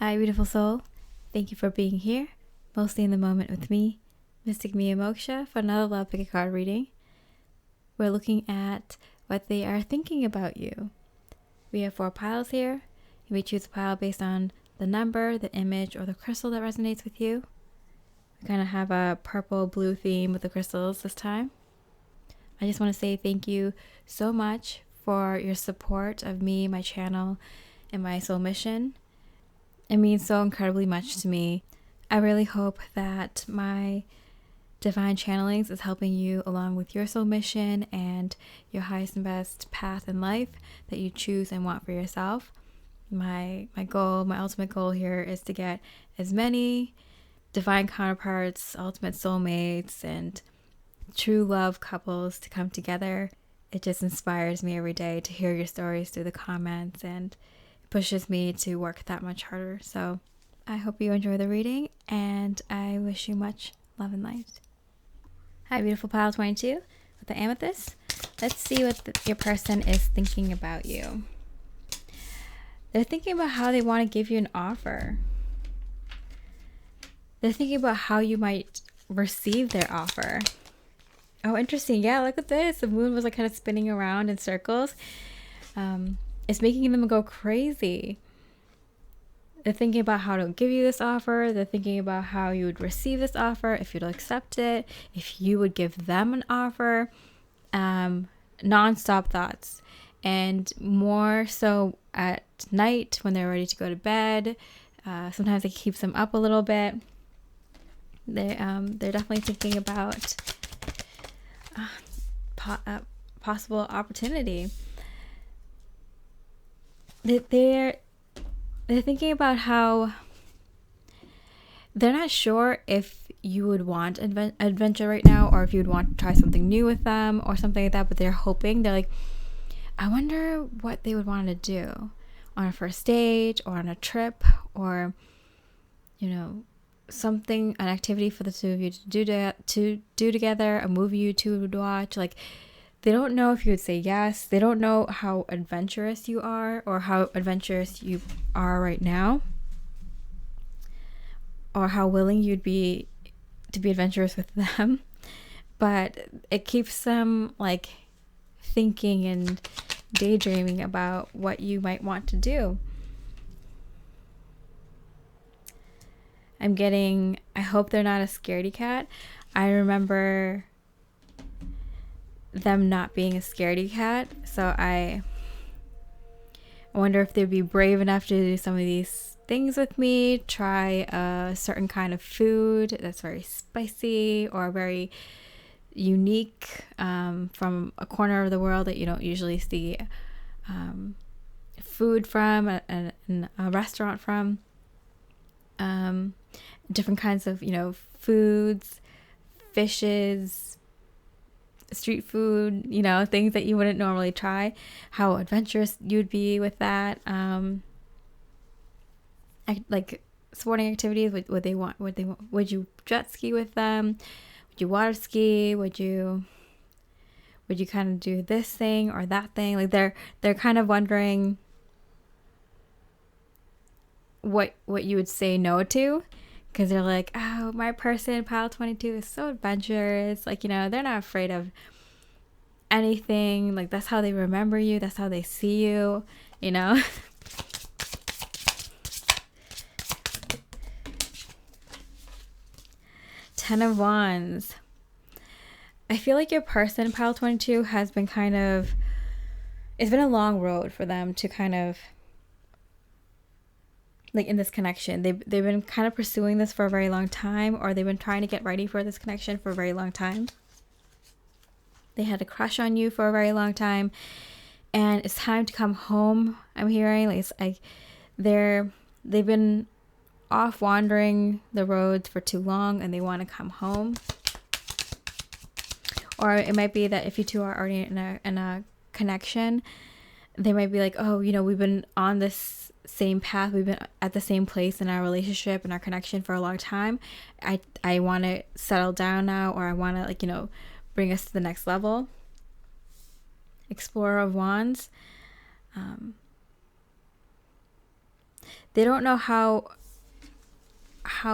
Hi, beautiful soul. Thank you for being here, mostly in the moment with me, Mystic Mia Moksha, for another Love Pick a Card reading. We're looking at what they are thinking about you. We have 4 piles here. You may choose a pile based on the number, the image, or the crystal that resonates with you. We kind of have a purple-blue theme with the crystals this time. I just want to say thank you so much for your support of me, my channel, and my soul mission. It means so incredibly much to me. I really hope that my divine channelings is helping you along with your soul mission and your highest and best path in life that you choose and want for yourself. My ultimate goal here is to get as many divine counterparts, ultimate soulmates, and true love couples to come together. It just inspires me every day to hear your stories through the comments and pushes me to work that much harder. So I hope you enjoy the reading, and I wish you much love and light. Hi, beautiful pile 22 with the Amethyst. Let's see what your person is thinking about you. They're thinking about how they want to give you an offer. They're thinking about how you might receive their offer. Oh, interesting. Yeah, look at this. The moon was like kind of spinning around in circles. It's making them go crazy. They're thinking about how to give you this offer. They're thinking about how you would receive this offer, if you'd accept it, if you would give them an offer. Non-stop thoughts. And more so at night when they're ready to go to bed. Sometimes it keeps them up a little bit. They're definitely thinking about possible opportunity. They're thinking about how they're not sure if you would want adventure right now, or if you would want to try something new with them or something like that, but they're hoping. They're like, I wonder what they would want to do on a first date or on a trip, or something, an activity for the two of you to do together, a movie you two would watch. Like, they don't know if you would say yes. They don't know how adventurous you are, or how adventurous you are right now, or how willing you'd be to be adventurous with them. But it keeps them like thinking and daydreaming about what you might want to do. I hope they're not a scaredy cat. I remember them not being a scaredy cat, so I wonder if they'd be brave enough to do some of these things with me, try a certain kind of food that's very spicy or very unique, from a corner of the world that you don't usually see food from, a restaurant from. Different kinds of foods, fishes, street food, things that you wouldn't normally try. How adventurous you'd be with that. Like sporting activities. Would you jet ski with them? Would you water ski? Would you kind of do this thing or that thing? Like they're kind of wondering what you would say no to, because they're like, oh, my person, pile 22, is so adventurous. Like, they're not afraid of anything. Like, that's how they remember you. That's how they see you, 10 of Wands. I feel like your person, pile 22, has been it's been a long road for them to kind of, like, in this connection. They've been kind of pursuing this for a very long time, or they've been trying to get ready for this connection for a very long time. They had a crush on you for a very long time, and it's time to come home. I'm hearing like it's like they've been off wandering the roads for too long, and they want to come home. Or it might be that if you two are already in a connection, they might be like, oh, we've been on this same path, we've been at the same place in our relationship and our connection for a long time. I want to settle down now, or I want to bring us to the next level. Explorer of Wands. they don't know how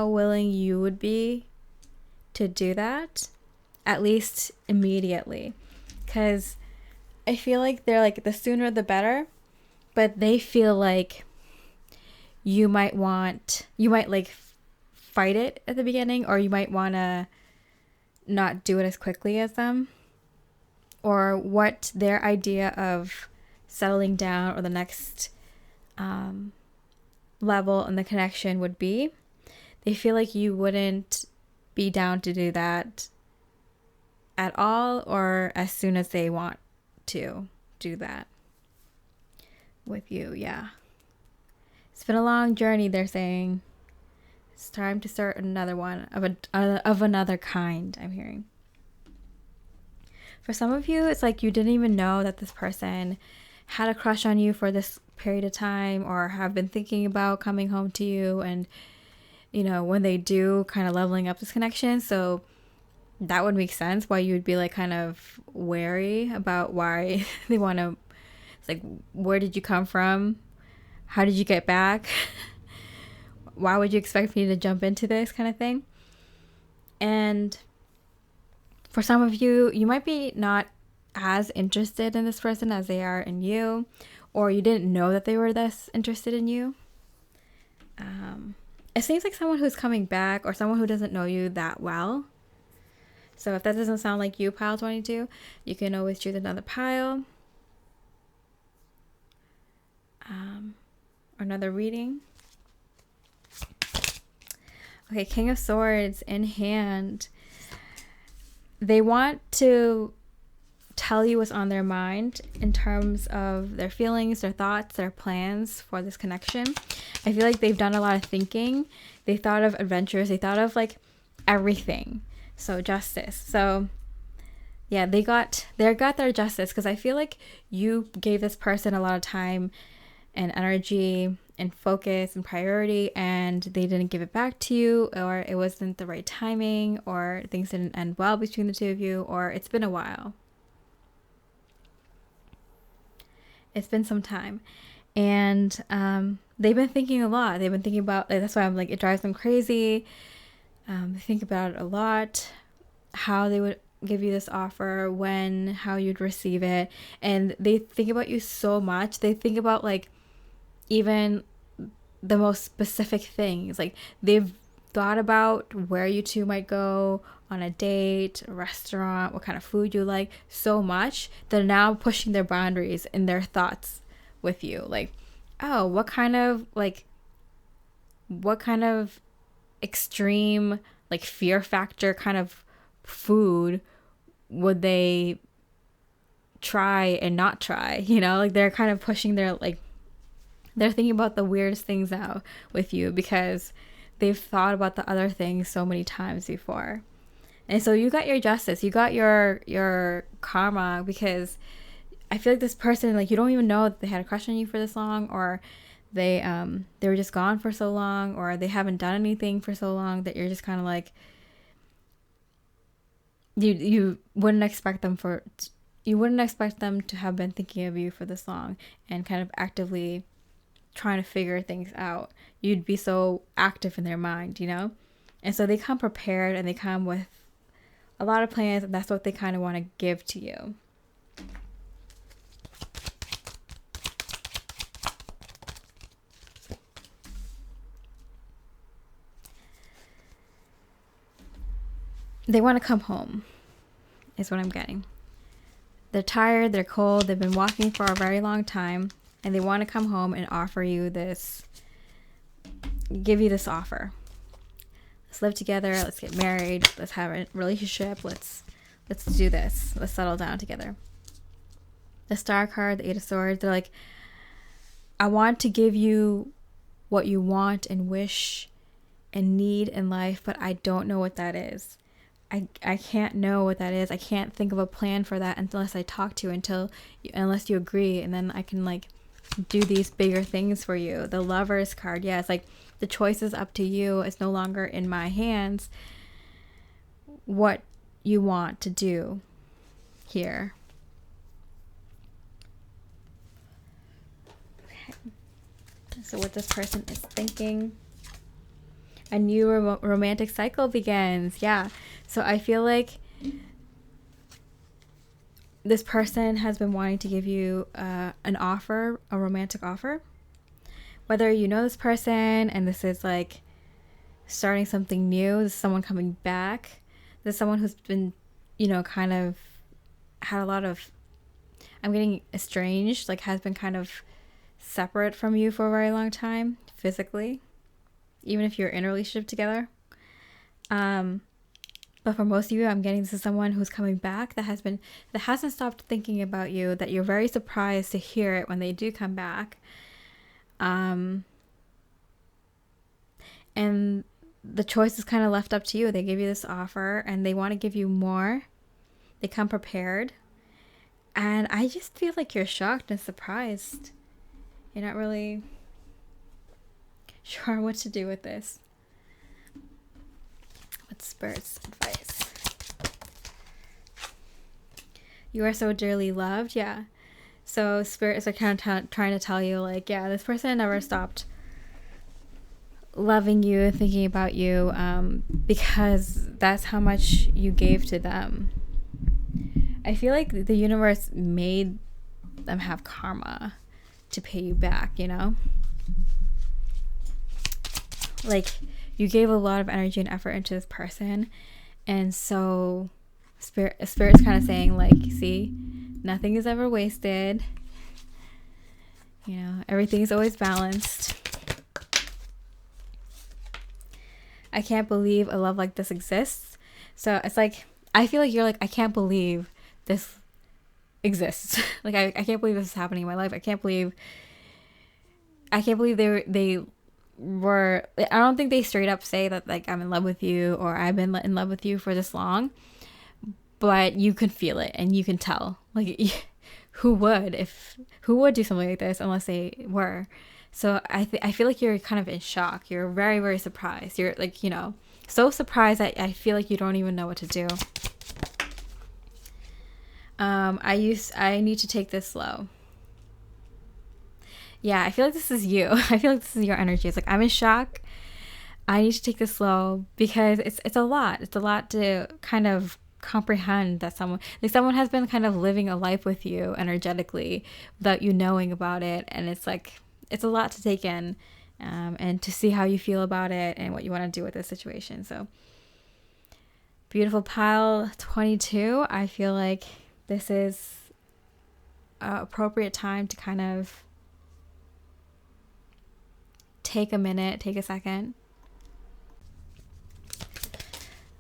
willing you would be to do that, at least immediately. Because I feel like they're like, the sooner the better, but they feel like you might like fight it at the beginning, or you might want to not do it as quickly as them, or what their idea of settling down or the next level in the connection would be. They feel like you wouldn't be down to do that at all, or as soon as they want to do that with you. Yeah. It's been a long journey, they're saying. It's time to start another one of another kind, I'm hearing. For some of you, it's like you didn't even know that this person had a crush on you for this period of time, or have been thinking about coming home to you, and you know, when they do, kind of leveling up this connection. So that would make sense why you would be like kind of wary about why they want to. It's like, where did you come from? How did you get back? Why would you expect me to jump into this kind of thing? And for some of you, you might be not as interested in this person as they are in you, or you didn't know that they were this interested in you. It seems like someone who's coming back, or someone who doesn't know you that well. So if that doesn't sound like you, pile 22, you can always choose another pile. Or another reading. Okay, King of Swords in hand. They want to tell you what's on their mind in terms of their feelings, their thoughts, their plans for this connection. I feel like they've done a lot of thinking. They thought of adventures. They thought of like everything. So justice. So yeah, they got their justice, because I feel like you gave this person a lot of time and energy and focus and priority, and they didn't give it back to you, or it wasn't the right timing, or things didn't end well between the two of you, or it's been a while. It's been some time. And they've been thinking a lot. They've been thinking about, like, that's why I'm like, it drives them crazy. They think about it a lot, how they would give you this offer, when, how you'd receive it. And they think about you so much. They think about like even the most specific things. Like, they've thought about where you two might go on a date, a restaurant, what kind of food you like, so much. They're now pushing their boundaries in their thoughts with you. Like, oh, what kind of extreme, like, fear factor kind of food would they try and not try, you know? Like, they're kind of pushing their, like, they're thinking about the weirdest things now with you, because they've thought about the other things so many times before. And so you got your justice, you got your karma, because I feel like this person, like, you don't even know that they had a crush on you for this long, or they were just gone for so long, or they haven't done anything for so long, that you're just kind of like, you wouldn't expect them to have been thinking of you for this long and kind of actively trying to figure things out. You'd be so active in their mind, you know? And so they come prepared, and they come with a lot of plans, and that's what they kind of want to give to you. They want to come home, is what I'm getting. They're tired, they're cold, they've been walking for a very long time, and they want to come home and offer you this, give you this offer. Let's live together, let's get married, let's have a relationship, let's do this, let's settle down together. The Star card, the Eight of Swords, they're like, I want to give you what you want and wish and need in life, but I don't know what that is. I can't know what that is. I can't think of a plan for that unless I talk to you, unless you agree, and then I can like do these bigger things for you. The Lovers card, yeah, it's like the choice is up to you. It's no longer in my hands what you want to do here. Okay. So what this person is thinking. A new romantic cycle begins. Yeah. So I feel like this person has been wanting to give you an offer, a romantic offer. Whether you know this person and this is like starting something new, this is someone coming back, this is someone who's been, kind of had a lot of, I'm getting estranged, like has been kind of separate from you for a very long time, physically, even if you're in a relationship together. But for most of you, I'm getting this is someone who's coming back that hasn't stopped thinking about you, that you're very surprised to hear it when they do come back. And the choice is kind of left up to you. They give you this offer and they want to give you more. They come prepared. And I just feel like you're shocked and surprised. You're not really sure what to do with this. What's Spirit's advice? You are so dearly loved. Yeah. So Spirits are kind of trying to tell you, like, yeah, this person never stopped loving you and thinking about you, because that's how much you gave to them. I feel like the universe made them have karma to pay you back, Like, you gave a lot of energy and effort into this person, and so Spirit's kind of saying, like, see, nothing is ever wasted. Everything is always balanced. I can't believe a love like this exists. So it's like, I feel like you're like, I can't believe this exists. Like, I can't believe this is happening in my life. I can't believe they were, I don't think they straight up say that, like, I'm in love with you or I've been in love with you for this long, but you could feel it and you can tell, like, who would do something like this unless they were. So I feel like you're kind of in shock. You're very, very surprised. You're like, so surprised that I feel like you don't even know what to do. I need to take this slow. Yeah, I feel like this is you. I feel like this is your energy. It's like, I'm in shock. I need to take this slow because it's a lot. It's a lot to kind of comprehend that someone has been kind of living a life with you energetically without you knowing about it. And it's like, it's a lot to take in, and to see how you feel about it and what you want to do with this situation. So beautiful pile 22. I feel like this is an appropriate time to kind of take a minute, take a second.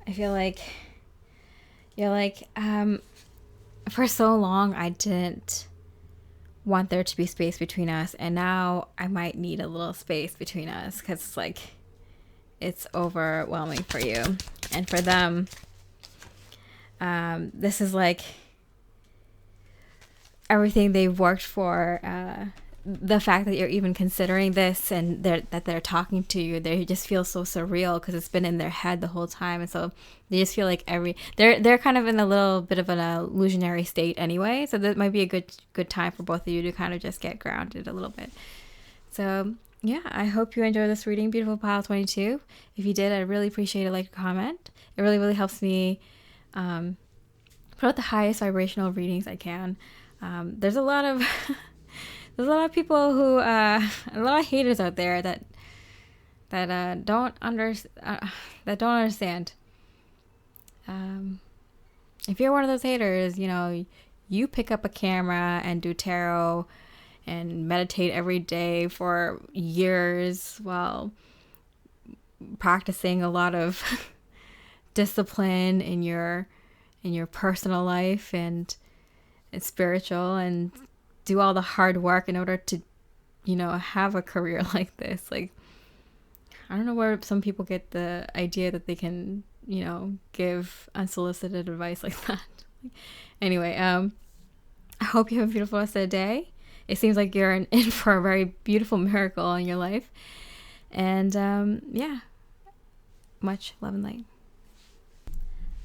I feel like you're like, for so long I didn't want there to be space between us, and now I might need a little space between us because it's like it's overwhelming for you. And for them, this is like everything they've worked for. The fact that you're even considering this and that they're talking to you, they just feel so surreal because it's been in their head the whole time, and so they just feel like they're kind of in a little bit of an illusionary state anyway. So that might be a good time for both of you to kind of just get grounded a little bit. So yeah, I hope you enjoyed this reading, beautiful pile 22. If you did, I'd really appreciate a like or comment. It really, really helps me put out the highest vibrational readings I can. There's a lot of people who a lot of haters out there that don't understand. If you're one of those haters, you pick up a camera and do tarot and meditate every day for years while practicing a lot of discipline in your personal life and spiritual, and do all the hard work in order to, have a career like this. Like, I don't know where some people get the idea that they can, give unsolicited advice like that. Anyway, I hope you have a beautiful rest of the day. It seems like you're in for a very beautiful miracle in your life. And yeah, much love and light.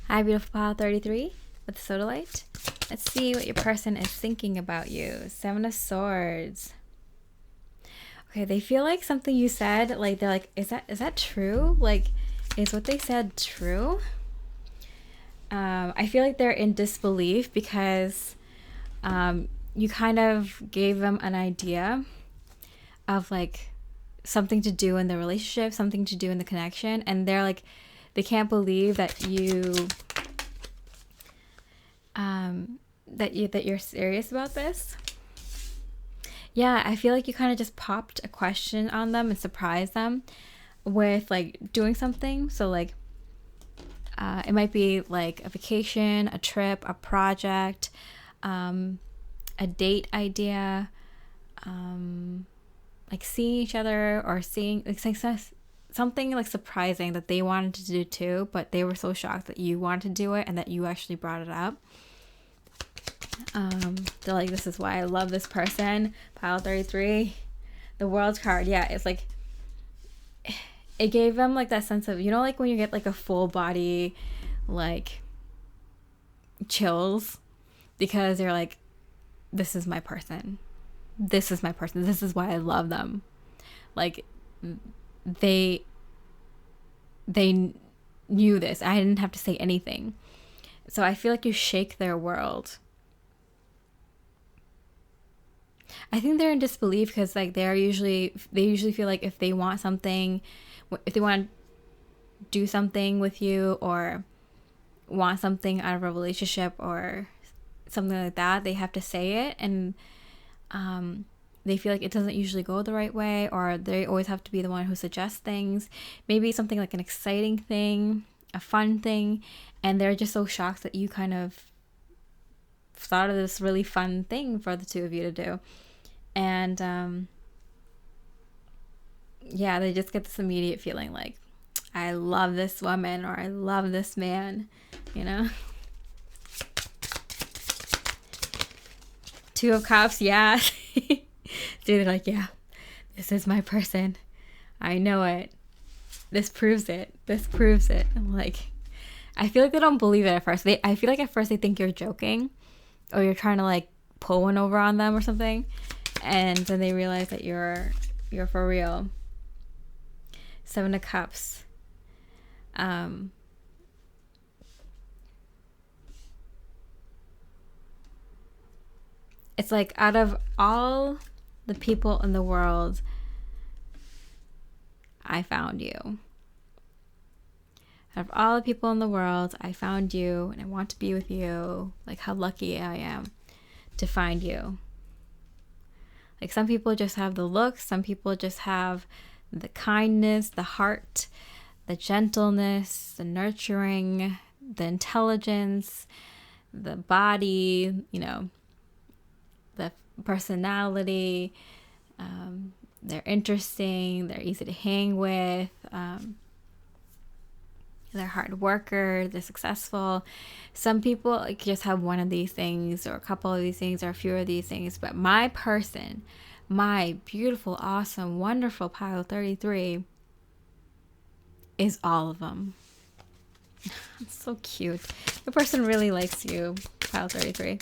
Hi, beautiful pile 33 with Sodalite. Let's see what your person is thinking about you. 7 of Swords. Okay, they feel like something you said, like they're like, is that true? Like, is what they said true? I feel like they're in disbelief because you kind of gave them an idea of like something to do in the relationship, something to do in the connection, and they're like, they can't believe that you're serious about this. Yeah, I feel like you kind of just popped a question on them and surprised them with like doing something. So like it might be like a vacation, a trip, a project, a date idea, like seeing each other, or seeing like something like surprising that they wanted to do too, but they were so shocked that you wanted to do it and that you actually brought it up. They're like, this is why I love this person. Pile 33, the world card. Yeah, it's like it gave them like that sense of, you know, like when you get like a full body like chills because you're like, this is my person. This is my person. This is why I love them. Like they knew this. I didn't have to say anything. So I feel like you shake their world. I think they're in disbelief because like they usually feel like if they want something, if they want to do something with you or want something out of a relationship or something like that, they have to say it, and they feel like it doesn't usually go the right way, or they always have to be the one who suggests things, maybe something like an exciting thing, a fun thing, and they're just so shocked that you kind of thought of this really fun thing for the two of you to do. And yeah, they just get this immediate feeling like, I love this woman or I love this man, you know. Two of Cups, yeah. Dude, they're like, yeah, this is my person. I know it. This proves it. This proves it. I'm like, I feel like they don't believe it at first. I feel like at first they think you're joking or you're trying to like pull one over on them or something. And then they realize that you're for real. Seven of Cups. It's like out of all the people in the world, I found you. Out of all the people in the world, I found you and I want to be with you. Like how lucky I am to find you. Like some people just have the looks, some people just have the kindness, the heart, the gentleness, the nurturing, the intelligence, the body, you know, the personality. They're interesting, they're easy to hang with, they're hard worker, they're successful. Some people like just have one of these things or a couple of these things or a few of these things, but my person, my beautiful, awesome, wonderful pile 33 is all of them. It's so cute. The person really likes you, pile 33.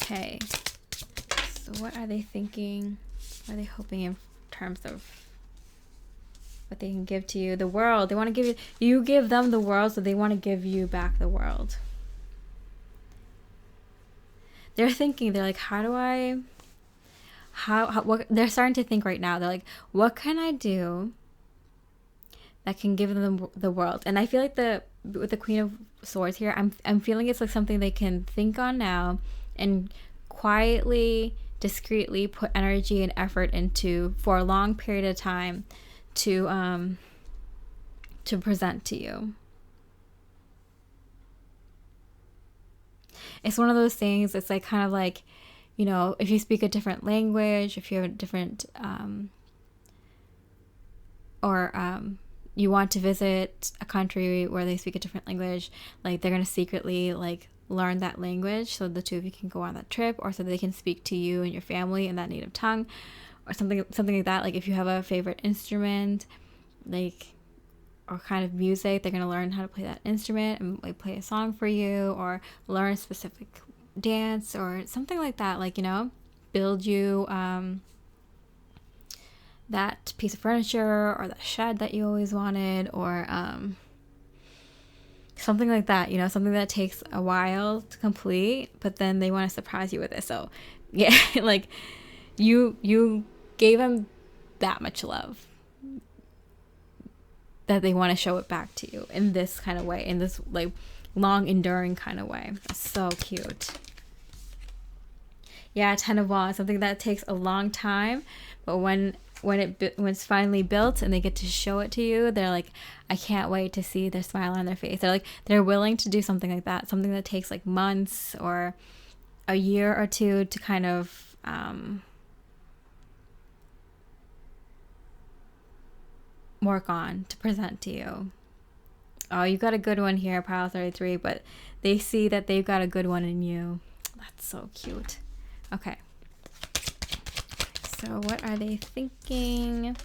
Okay, so what are they thinking? What are they hoping in terms of what they can give to you? The world. They want to give you give them the world, so they want to give you back the world. They're thinking, they're like, what they're starting to think right now. They're like, what can I do that can give them the world? And I feel like with the Queen of Swords here, I'm feeling it's like something they can think on now and quietly, discreetly put energy and effort into for a long period of time to present to you. It's one of those things, it's like kind of like, you know, if you speak a different language, if you have a different you want to visit a country where they speak a different language, like they're going to secretly like learn that language so the two of you can go on that trip, or so they can speak to you and your family in that native tongue, or something like that. Like if you have a favorite instrument, like, or kind of music, they're going to learn how to play that instrument and like play a song for you, or learn a specific dance or something like that, like, you know, build you that piece of furniture or that shed that you always wanted, or something like that, you know, something that takes a while to complete, but then they want to surprise you with it. So yeah, like you gave them that much love that they want to show it back to you in this kind of way, in this like long enduring kind of way. That's so cute. Yeah, 10 of Wands, something that takes a long time, but when it's finally built and they get to show it to you, they're like, I can't wait to see their smile on their face. They're willing to do something like that, something that takes like months or a year or two to kind of work on, to present to you. Oh, you got a good one here, Pile 33, but they see that they've got a good one in you. That's so cute. Okay. So what are they thinking?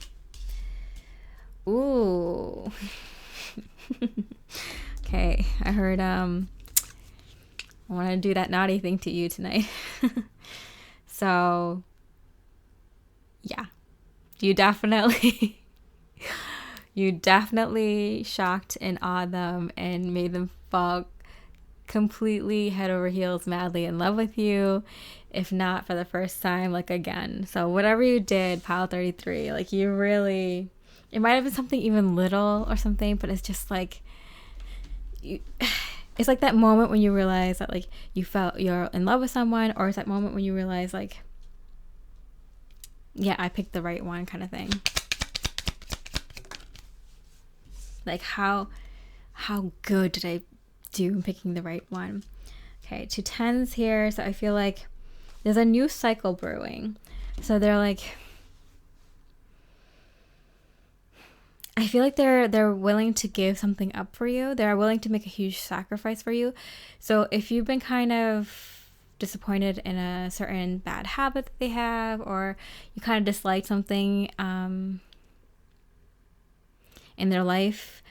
Ooh. Okay, I heard I want to do that naughty thing to you tonight. So yeah, you definitely shocked and awed them and made them fall completely head over heels madly in love with you, if not for the first time, like again. So whatever you did, Pile 33, like you really, it might have been something even little or something, but it's just like it's like that moment when you realize that like you felt you're in love with someone, or it's that moment when you realize like, yeah, I picked the right one kind of thing. Like how good did I do in picking the right one? Okay, 2 10s here. So I feel like there's a new cycle brewing. So they're like, I feel like they're willing to give something up for you. They're willing to make a huge sacrifice for you. So if you've been kind of disappointed in a certain bad habit that they have, or you kind of dislike something in their life,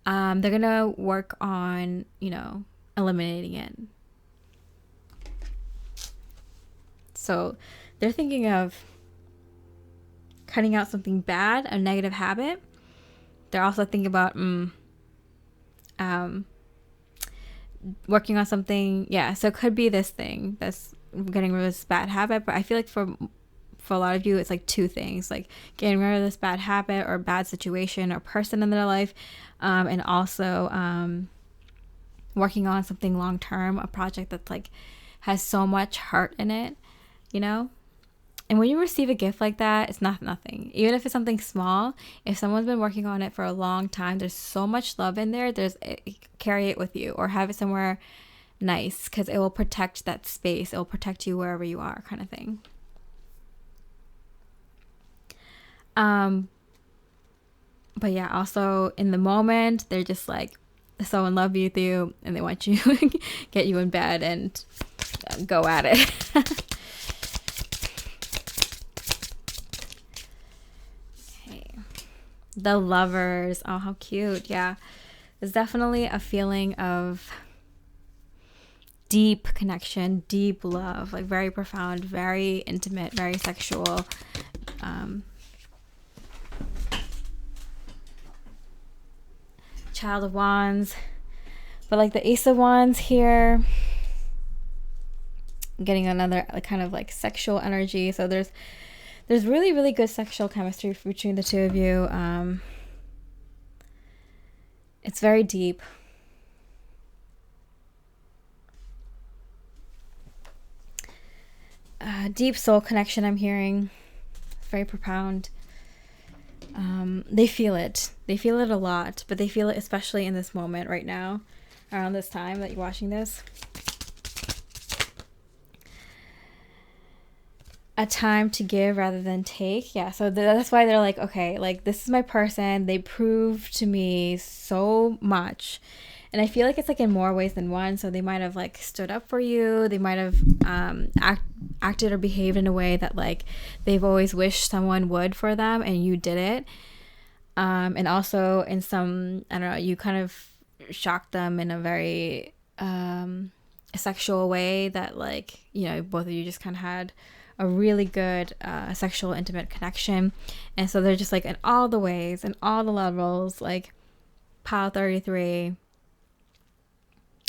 they're gonna work on, you know, eliminating it. So they're thinking of cutting out something bad, a negative habit. They're also thinking about working on something. Yeah, so it could be this thing that's getting rid of this bad habit, but I feel like for a lot of you, it's like 2 things, like getting rid of this bad habit or bad situation or person in their life, and also working on something long term, a project that's like has so much heart in it, you know. And when you receive a gift like that, it's not nothing. Even if it's something small, if someone's been working on it for a long time, there's so much love in there. Carry it with you or have it somewhere nice, because it will protect that space. It will protect you wherever you are, kind of thing. But yeah, also in the moment, they're just like so in love with you, and they want you get you in bed and go at it. Okay. The Lovers. Oh, how cute. Yeah. There's definitely a feeling of deep connection, deep love, like very profound, very intimate, very sexual. Child of Wands, but like the Ace of Wands here, getting another kind of like sexual energy. So there's really, really good sexual chemistry between the 2 of you. It's very deep. Deep soul connection, I'm hearing. Very profound. They feel it. They feel it a lot, but they feel it especially in this moment right now, around this time that you're watching this. A time to give rather than take. Yeah, so that's why they're like, okay, like this is my person. They proved to me so much. And I feel like it's like in more ways than one. So they might have like stood up for you. They might have acted or behaved in a way that like they've always wished someone would for them, and you did it. And also in some, I don't know, you kind of shocked them in a very sexual way that like, you know, both of you just kind of had a really good sexual intimate connection. And so they're just like in all the ways and all the levels, like pile 33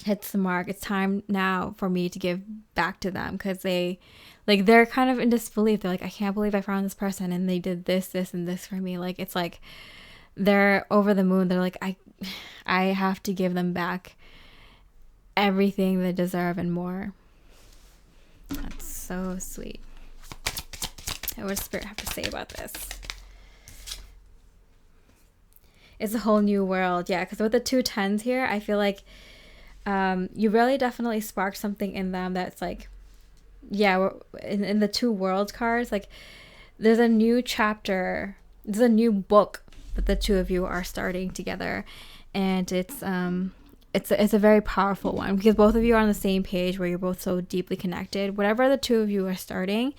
hits the mark. It's time now for me to give back to them, because they're kind of in disbelief. They're like, I can't believe I found this person and they did this and this for me. Like, it's like they're over the moon. They're like, I have to give them back everything they deserve and more. That's so sweet. What does Spirit have to say about this? It's a whole new world. Yeah, because with the 2 10s here, I feel like you really definitely sparked something in them that's like, yeah, in the 2 worlds cards, like there's a new chapter, there's a new book that the 2 of you are starting together, and it's a very powerful one, because both of you are on the same page where you're both so deeply connected. Whatever the 2 of you are starting,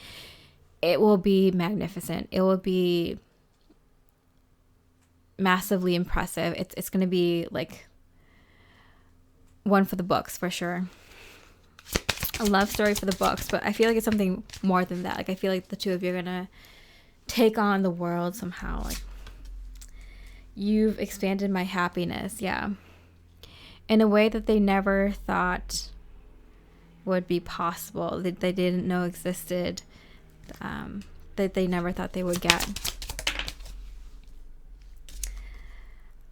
it will be magnificent. It will be massively impressive. It's going to be like one for the books for sure. A love story for the books, but I feel like it's something more than that. Like, I feel like the 2 of you are going to take on the world somehow. Like, you've expanded my happiness. Yeah. In a way that they never thought would be possible, that they didn't know existed, that they never thought they would get.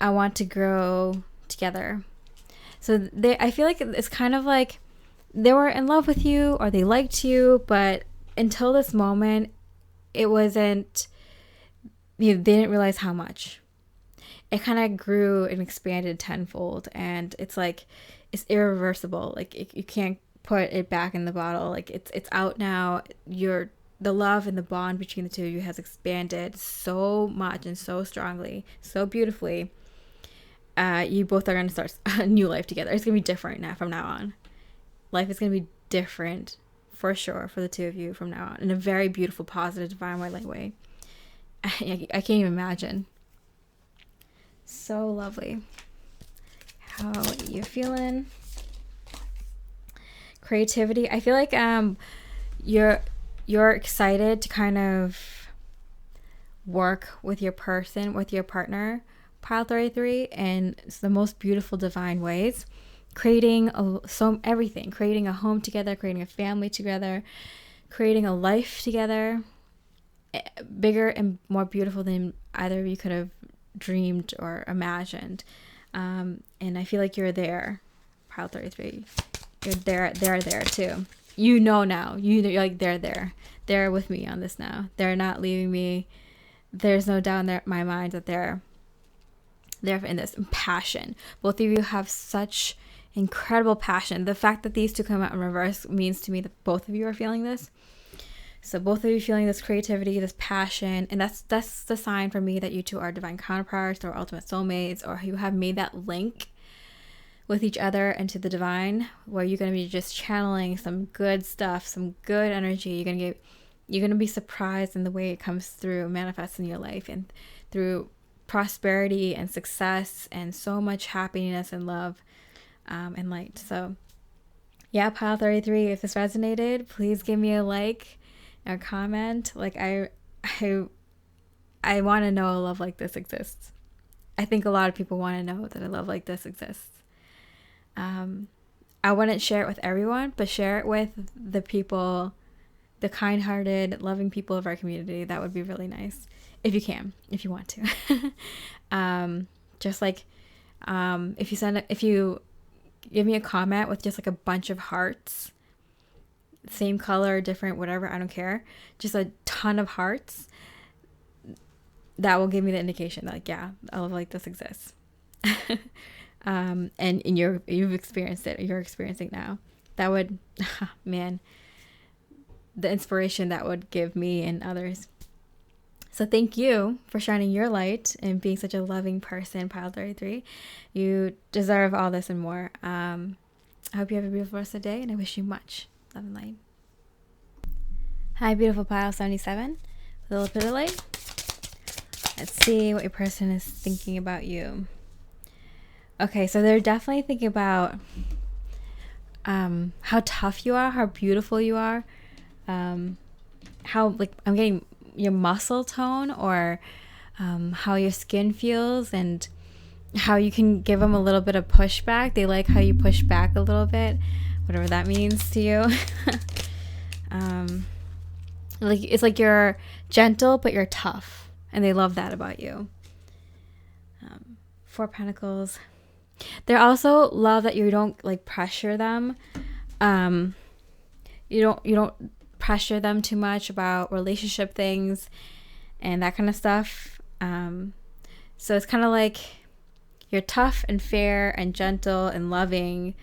I want to grow together. So I feel like it's kind of like they were in love with you, or they liked you, but until this moment, it wasn't, they didn't realize how much. It kind of grew and expanded tenfold, and it's like, it's irreversible. Like, you can't put it back in the bottle. Like, it's out now. The love and the bond between the 2 of you has expanded so much and so strongly, so beautifully. You both are going to start a new life together. It's going to be different now from now on. Life is going to be different for sure for the 2 of you from now on, in a very beautiful, positive, divine white light way. I can't even imagine. So lovely. How are you feeling? Creativity. I feel like you're excited to kind of work with your person, with your partner, pile 33, in the most beautiful divine ways, creating everything, creating a home together, creating a family together, creating a life together, bigger and more beautiful than either of you could have dreamed or imagined. And I feel like you're there, pile 33. You're there. They're there too. You know now. You're like, they're there. They're with me on this now. They're not leaving me. There's no doubt in my mind that they're in this passion. Both of you have such incredible passion. The fact that these 2 come out in reverse means to me that both of you are feeling this. So both of you feeling this creativity, this passion, and that's the sign for me that you 2 are divine counterparts or ultimate soulmates, or you have made that link with each other into the divine, where you're going to be just channeling some good stuff, some good energy. You're going to be surprised in the way it comes through, manifests in your life, and through prosperity and success and so much happiness and love and light. So yeah, pile 33, if this resonated, please give me a like or comment. Like, I want to know a love like this exists. I think a lot of people want to know that a love like this exists. I wouldn't share it with everyone, but share it with the people, the kind-hearted, loving people of our community. That would be really nice. If you can, if you want to. Just like, if you give me a comment with just like a bunch of hearts, same color, different, whatever, I don't care. Just a ton of hearts. That will give me the indication that, like, yeah, a love like this exists. And you've experienced it. You're experiencing it now. That would, man, the inspiration that would give me and others. So thank you for shining your light and being such a loving person, pile 33. You deserve all this and more. I hope you have a beautiful rest of the day, and I wish you much love and light. Hi, beautiful pile 77, the Lepidalite. Let's see what your person is thinking about you. Okay, so they're definitely thinking about how tough you are, how beautiful you are, how, like, I'm getting your muscle tone, or how your skin feels, and how you can give them a little bit of pushback. They like how you push back a little bit, whatever that means to you. Like, it's like you're gentle, but you're tough, and they love that about you. Four Pentacles. They also love that you don't like pressure them. You don't pressure them too much about relationship things and that kind of stuff. So it's kind of like you're tough and fair and gentle and loving,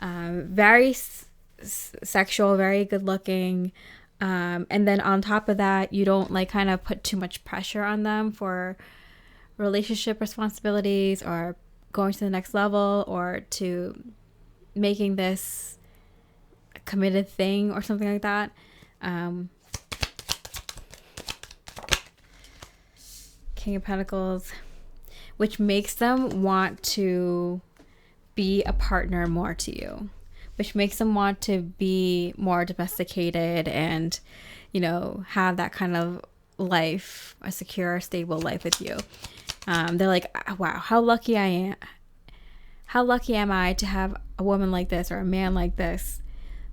very sexual, very good looking. And then on top of that, you don't like kind of put too much pressure on them for relationship responsibilities or going to the next level or to making this a committed thing or something like that. King of Pentacles, which makes them want to be a partner more to you, which makes them want to be more domesticated and, you know, have that kind of life, a secure, stable life with you. They're like, wow, how lucky I am. How lucky am I to have a woman like this or a man like this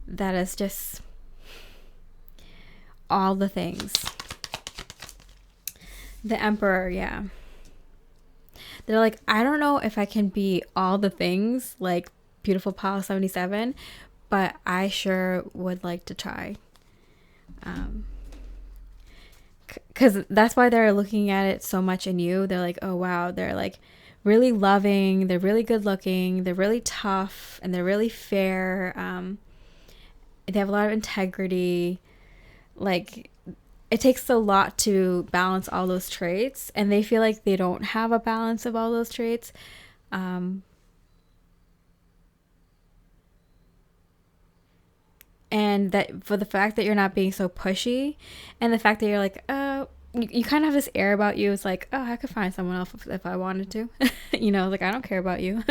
that is just all the things. The Emperor, yeah. They're like, I don't know if I can be all the things like Beautiful Pal 77, but I sure would like to try. Because that's why they're looking at it so much in you. They're like, oh wow, they're like really loving, they're really good looking, they're really tough, and they're really fair. They have a lot of integrity. Like, it takes a lot to balance all those traits, and they feel like they don't have a balance of all those traits. And that for the fact that you're not being so pushy, and the fact that you're like, you kind of have this air about you. It's like, oh, I could find someone else if I wanted to. You know, like, I don't care about you.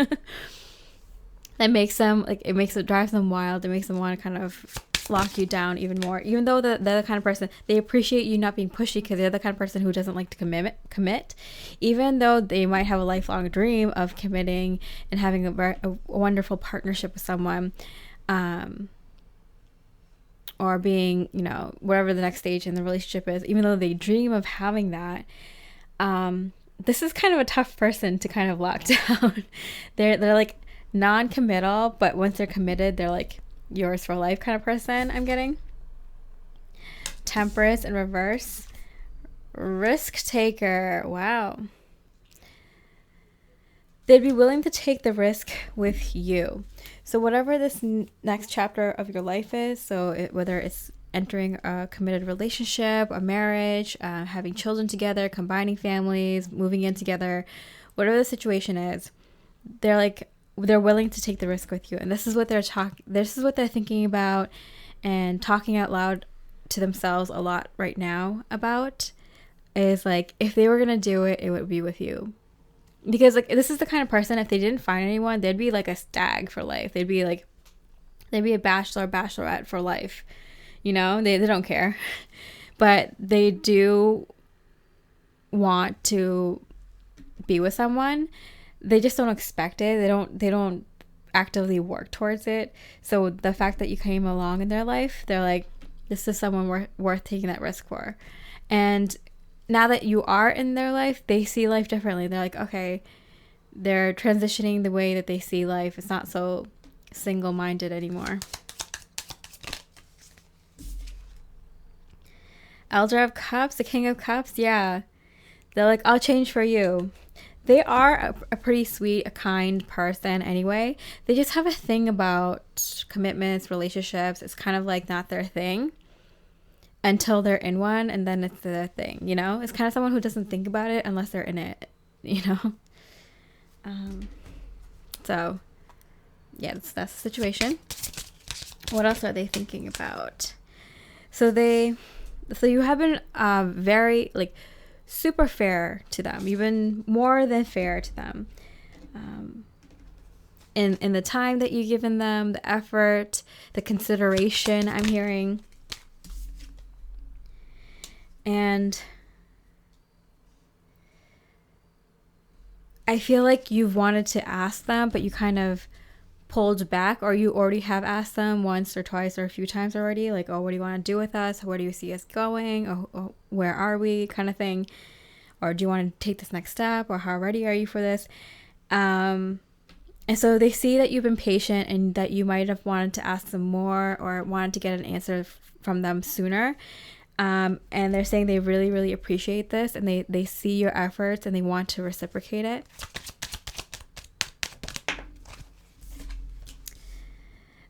That makes them, like, it drives them wild. It makes them want to kind of lock you down even more. Even though they're the kind of person, they appreciate you not being pushy because they're the kind of person who doesn't like to commit. Even though they might have a lifelong dream of committing and having a wonderful partnership with someone, or being, you know, whatever the next stage in the relationship is, even though they dream of having that, this is kind of a tough person to kind of lock down. They're like non-committal, but once they're committed, they're like yours for life kind of person. I'm getting Temperance in reverse. Risk taker. Wow. They'd be willing to take the risk with you. So whatever this next chapter of your life is, so whether it's entering a committed relationship, a marriage, having children together, combining families, moving in together, whatever the situation is, they're willing to take the risk with you. And this is what they're thinking about and talking out loud to themselves a lot right now about, is like, if they were going to do it, it would be with you. Because like, this is the kind of person, if they didn't find anyone, they'd be like a stag for life. They'd be a bachelor, bachelorette for life. You know, they don't care. But they do want to be with someone. They just don't expect it. They don't actively work towards it. So the fact that you came along in their life, they're like, this is someone worth taking that risk for. And now that you are in their life, they see life differently. They're like, okay, they're transitioning the way that they see life. It's not so single-minded anymore. Elder of Cups, the King of Cups, yeah. They're like, I'll change for you. They are a pretty sweet, a kind person anyway. They just have a thing about commitments, relationships. It's kind of like not their thing until they're in one, and then it's their thing, you know? It's kind of someone who doesn't think about it unless they're in it, you know? So, yeah, that's the situation. What else are they thinking about? So you have been very, like, super fair to them. You've been more than fair to them. In the time that you've given them, the effort, the consideration, I'm hearing. And I feel like you've wanted to ask them, but you kind of pulled back, or you already have asked them once or twice or a few times already, like, oh, what do you want to do with us? Where do you see us going? Or where are we, kind of thing? Or do you want to take this next step? Or how ready are you for this? And so they see that you've been patient and that you might have wanted to ask them more or wanted to get an answer from them sooner. And they're saying they really, really appreciate this, and they see your efforts and they want to reciprocate it.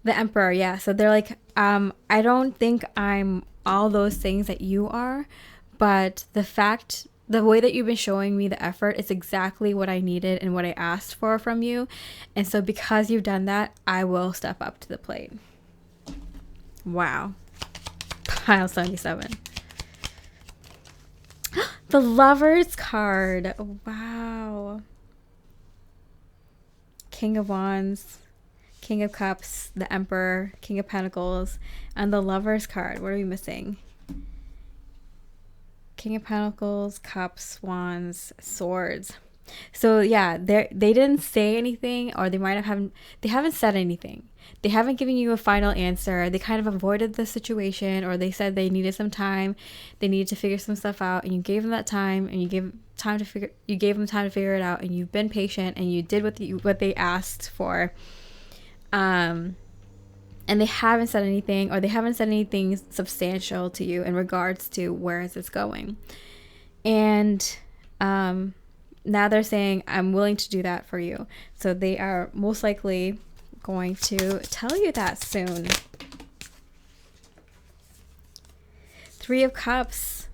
The Emperor, yeah. So they're like, I don't think I'm all those things that you are, but the way that you've been showing me the effort is exactly what I needed and what I asked for from you. And so because you've done that, I will step up to the plate. Wow. Pile 77. The Lovers card. Wow. King of Wands, King of Cups, the Emperor, King of Pentacles, and the Lovers card. What are we missing? King of Pentacles, Cups, Wands, Swords. So yeah, they didn't say anything, or they haven't said anything. They haven't given you a final answer. They kind of avoided the situation, or they said they needed some time. They needed to figure some stuff out, and you gave them that time, and you gave them time to figure it out, and you've been patient, and you did what they asked for. And they haven't said anything, or they haven't said anything substantial to you in regards to where is this going. And now they're saying, I'm willing to do that for you. So they are most likely going to tell you that soon. 3 of Cups.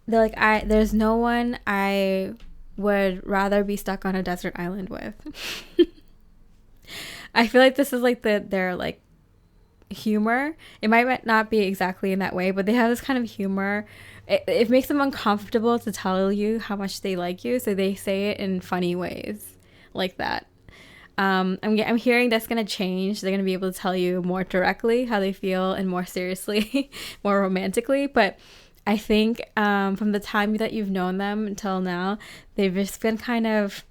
They're like, there's no one I would rather be stuck on a desert island with. I feel like this is like their like humor. It might not be exactly in that way, but they have this kind of humor. It makes them uncomfortable to tell you how much they like you, so they say it in funny ways like that. I'm hearing that's going to change. They're going to be able to tell you more directly how they feel, and more seriously, more romantically. But I think from the time that you've known them until now, they've just been kind of,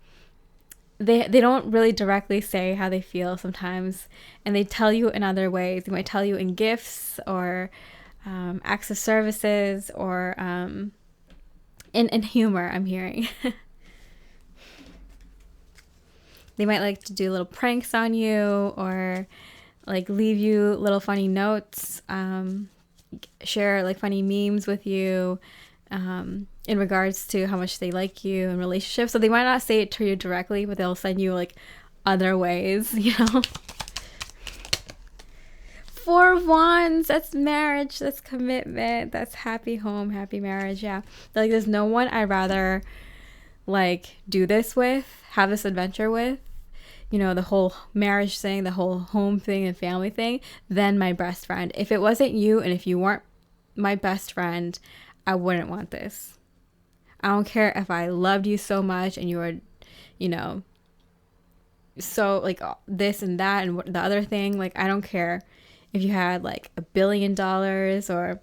they don't really directly say how they feel sometimes, and they tell you in other ways. They might tell you in gifts, or acts of services, or in humor, I'm hearing. They might like to do little pranks on you, or like leave you little funny notes, share like funny memes with you in regards to how much they like you in relationships. So they might not say it to you directly, but they'll send you like other ways, you know. 4 of Wands, that's marriage, that's commitment, that's happy home, happy marriage. Yeah, they're like, there's no one I'd rather like do this with, have this adventure with, you know, the whole marriage thing, the whole home thing and family thing, than my best friend. If it wasn't you, and if you weren't my best friend, I wouldn't want this. I don't care if I loved you so much and you were, you know, so like this and that and the other thing. Like, I don't care if you had like $1 billion, or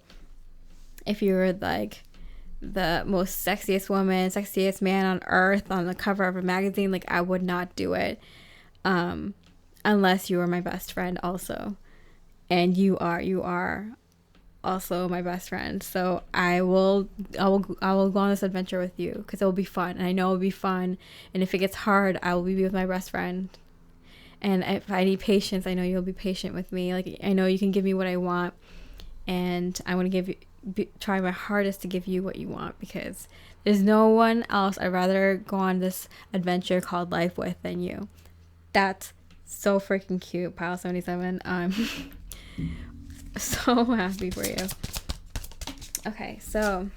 if you were like the most sexiest woman, sexiest man on earth on the cover of a magazine. Like, I would not do it unless you were my best friend also, and you are also my best friend. So I will go on this adventure with you, because it will be fun, and I know it will be fun. And if it gets hard, I will be with my best friend. And if I need patience, I know you'll be patient with me. Like, I know you can give me what I want, and I want to try my hardest to give you what you want, because there's no one else I'd rather go on this adventure called life with than you. That's so freaking cute, Pile 77. I'm so happy for you. Okay, so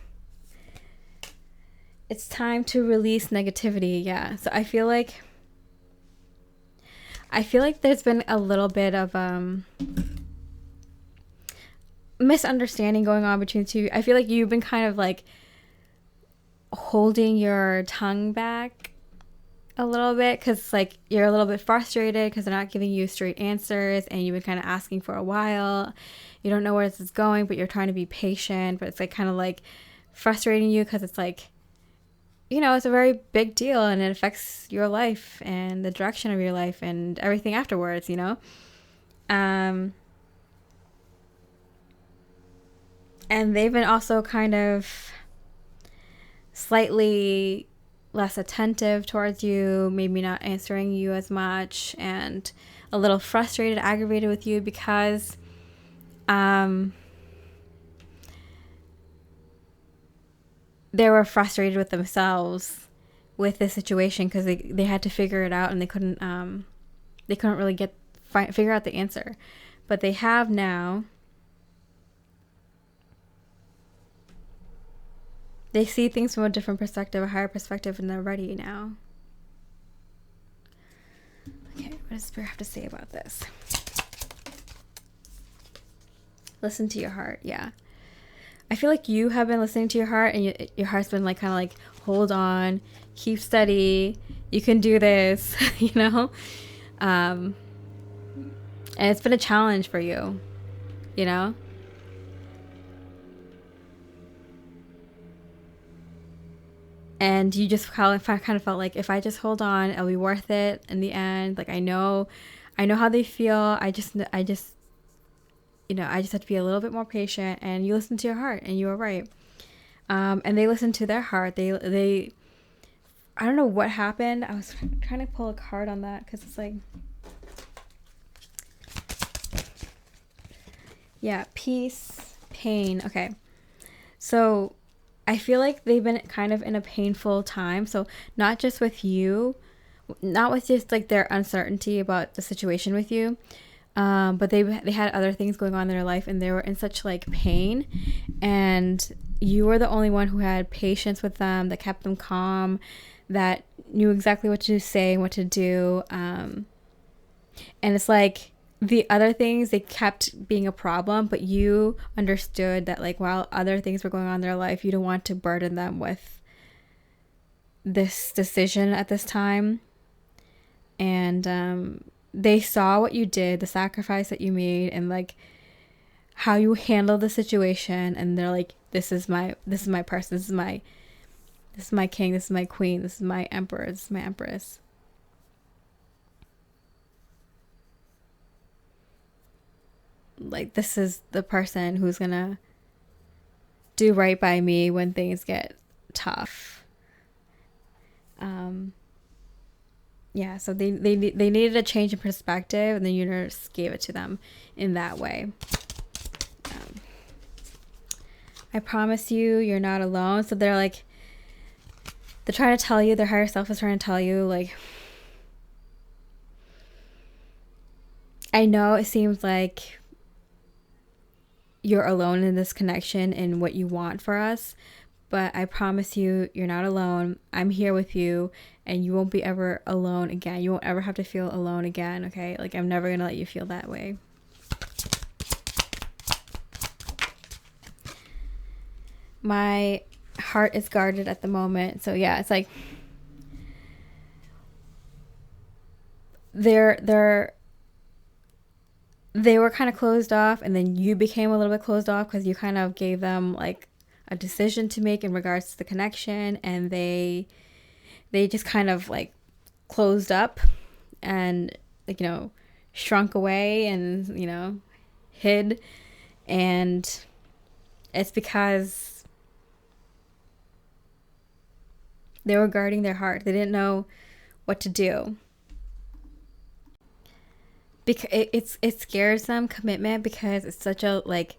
it's time to release negativity. Yeah, so I feel like there's been a little bit of misunderstanding going on between the two. I feel like you've been kind of like holding your tongue back a little bit, because like you're a little bit frustrated because they're not giving you straight answers, and you've been kind of asking for a while. You don't know where this is going, but you're trying to be patient, but it's like kind of like frustrating you because it's like, you know, it's a very big deal and it affects your life and the direction of your life and everything afterwards, you know? And they've been also kind of slightly less attentive towards you, maybe not answering you as much, and a little frustrated, aggravated with you because they were frustrated with themselves with this situation because they had to figure it out, and they couldn't really figure out the answer. But they have now. They see things from a different perspective, a higher perspective, and they're ready now. Okay, what does Spirit have to say about this? Listen to your heart. Yeah. I feel like you have been listening to your heart, and your heart's been like kind of like, hold on, keep steady, you can do this, you know? And it's been a challenge for you, you know? And you just kind of felt like, if I just hold on, it'll be worth it in the end. Like, I know how they feel. I just, you know, I just have to be a little bit more patient. And you listen to your heart, and you were right. And they listened to their heart. They, I don't know what happened. I was trying to pull a card on that because it's like, yeah, peace, pain. Okay. So I feel like they've been kind of in a painful time. So not just with you, not with just like their uncertainty about the situation with you, but they had other things going on in their life, and they were in such like pain, and you were the only one who had patience with them, that kept them calm, that knew exactly what to say and what to do. And it's like, the other things, they kept being a problem, but you understood that like, while other things were going on in their life, you don't want to burden them with this decision at this time. And they saw what you did, the sacrifice that you made, and like how you handled the situation, and they're like, this is my person, this is my king, this is my queen, this is my emperor, this is my empress. Like, this is the person who's gonna do right by me when things get tough. Yeah, so they needed a change in perspective, and the universe gave it to them in that way. I promise you're not alone. So they're like, they're trying to tell you, their higher self is trying to tell you, like, I know it seems like you're alone in this connection and what you want for us, but I promise you're not alone. I'm here with you, and you won't be ever alone again. You won't ever have to feel alone again, okay? Like, I'm never gonna let you feel that way. My heart is guarded at the moment. So yeah, it's like they were kind of closed off, and then you became a little bit closed off because you kind of gave them like a decision to make in regards to the connection, and they just kind of like closed up and, like, you know, shrunk away and, you know, hid. And it's because they were guarding their heart. They didn't know what to do. Because it scares them, commitment, because it's such a like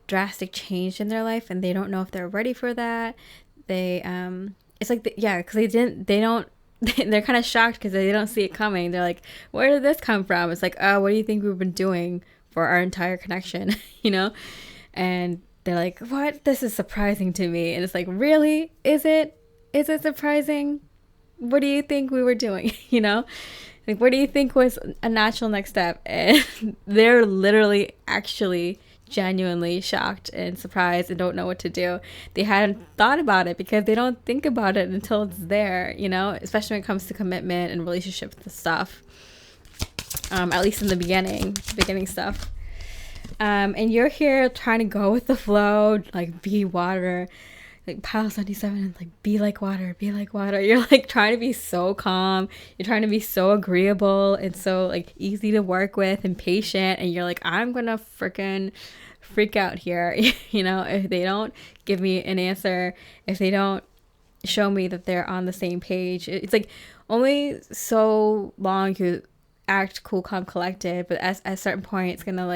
drastic change in their life, and they don't know if they're ready for that. They it's like because they're kind of shocked because they don't see it coming. They're like, where did this come from? It's like, oh, what do you think we've been doing for our entire connection? You know? And they're like, what? This is surprising to me. And it's like, really? Is it surprising? What do you think we were doing? You know? Like, what do you think was a natural next step? And they're literally actually genuinely shocked and surprised and don't know what to do. They hadn't thought about it because they don't think about it until it's there, you know, especially when it comes to commitment and relationship stuff. At least in the beginning stuff. And you're here trying to go with the flow, like be water, like pile 77, like be like water. You're like trying to be so calm. You're trying to be so agreeable and so like easy to work with and patient. And you're like, I'm gonna freaking freak out here, you know, if they don't give me an answer, if they don't show me that they're on the same page. It's like only so long you act cool, calm, collected, but at a certain point it's gonna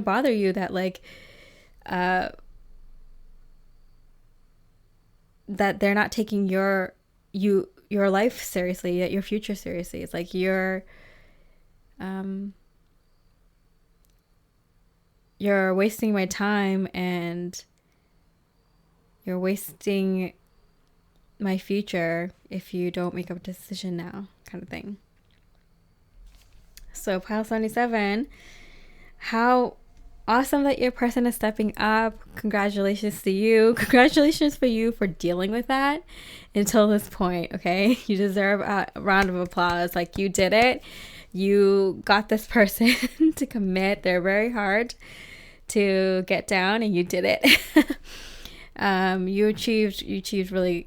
bother you that like that they're not taking your life seriously, your future seriously. It's like you're wasting my time and you're wasting my future if you don't make a decision now, kind of thing. So pile 77, how awesome that your person is stepping up. Congratulations to you. Congratulations for you for dealing with that until this point, okay? You deserve a round of applause. Like, you did it. You got this person to commit. They're very hard to get down, and you did it. You achieved really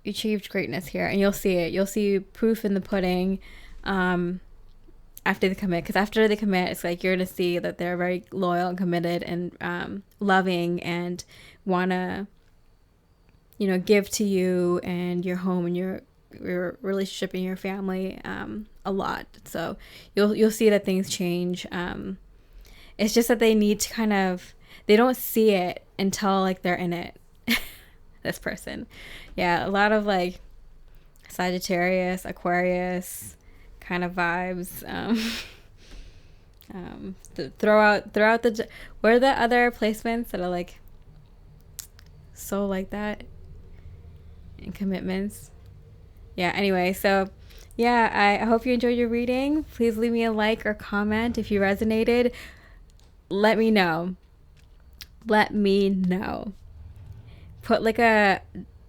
you achieved greatness here, and you'll see it. You'll see proof in the pudding after they commit, because after they commit, it's like you're going to see that they're very loyal and committed and loving and want to, you know, give to you and your home and your relationship and your family a lot. So you'll see that things change. It's just that they need to they don't see it until like they're in it. This person. Yeah, a lot of like Sagittarius, Aquarius kind of vibes. Throw out the, what are the other placements that are like so like that in commitments? Yeah, anyway, so yeah, I hope you enjoyed your reading. Please leave me a like or comment if you resonated. Let me know. Put like a,